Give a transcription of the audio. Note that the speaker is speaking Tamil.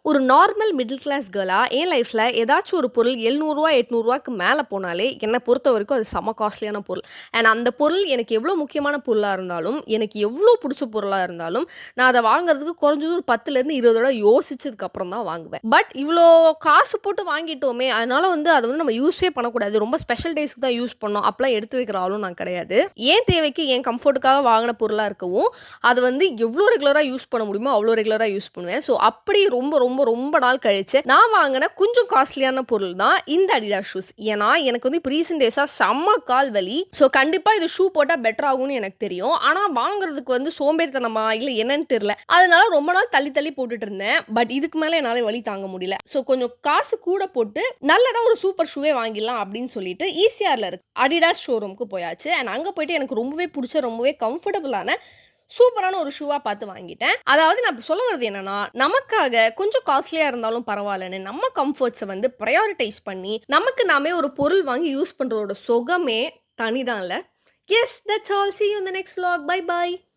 ஒரு நார்மல் மிடில் கிளாஸ் கேர்லா என் லைஃப்ல ஏதாச்சும் ஒரு பொருள் ரூ. 700 800க்கு மேல போனாலே என்ன பொறுத்தவரைக்கும் அது செம காஸ்ட்லியான பொருள். அண்ட் அந்த பொருள் எனக்கு எவ்வளோ முக்கியமான பொருளா இருந்தாலும், எனக்கு எவ்வளோ புடிச்ச பொருளா இருந்தாலும், நான் அத வாங்குறதுக்கு குறைஞ்சது ஒரு 10லேருந்து 20 தடவ யோசிச்சதுக்கு அப்புறம் தான் வாங்குவேன். பட் இவ்வளோ காசு போட்டு வாங்கிட்டோமே, அதனால அத நம்ம யூஸே பண்ணக்கூடாது. ரொம்ப ஸ்பெஷல் டேஸ்க்கு தான் யூஸ் பண்ணணும். அப்பலாம் எடுத்து வைக்கிற ஆளும் நான் கிடையாது. என் தேவைக்கு, என் கம்ஃபோர்ட்டுக்காக வாங்குன பொருளா இருக்கவும், அது எவ்வளோ ரெகுலரா யூஸ் பண்ண முடியுமோ, அவ்வளோ ரெகுலரா யூஸ் பண்ணுவேன். ஸோ அப்படி ரொம்ப ரொம்ப ரொம்ப நாள் கழிச்சு நான் வாங்கின கொஞ்சம் காஸ்ட்லியான பொருள் தான் இந்த அடிடாஸ் ஷூஸ். ஏன்னா எனக்கு இப்போ ரீசென்ட் டேஸா செம்ம கால் வலி. ஸோ கண்டிப்பா இது ஷூ போட்டா பெட்டர் ஆகும்னு எனக்கு தெரியும். ஆனா வாங்குறதுக்கு சோம்பேறித்தனமா இல்ல என்னன்னு தெரியல. அதனால ரொம்ப நாள் தள்ளி தள்ளி போட்டுட்டு இருந்தேன். பட் இதுக்கு மேல என்னால வலி தாங்க முடியல. ஸோ கொஞ்சம் காசு கூட போட்டு நல்லதா ஒரு சூப்பர் ஷூவே வாங்கிடலாம் அப்படின்னு சொல்லிட்டு ஈசிஆர்ல இருக்கு அடிடாஸ் ஷோரூமுக்கு போயாச்சு. அண்ட் அங்க போயிட்டு எனக்கு ரொம்பவே பிடிச்ச ரொம்பவே கம்ஃபர்டபுளான சூப்பரான ஒரு ஷூவா பார்த்து வாங்கிட்டேன். அதாவது நான் சொல்ல வரது என்னன்னா, நமக்காக கொஞ்சம் காஸ்ட்லியா இருந்தாலும் பரவாயில்லன்னு நம்ம கம்ஃபர்ட்ஸ பிரையாரிடைஸ் பண்ணி, நமக்கு நாமே ஒரு பொருள் வாங்கி யூஸ் பண்றதோட சுகமே தனிதான்ல. Yes, that's all. See you in the next vlog. Bye bye.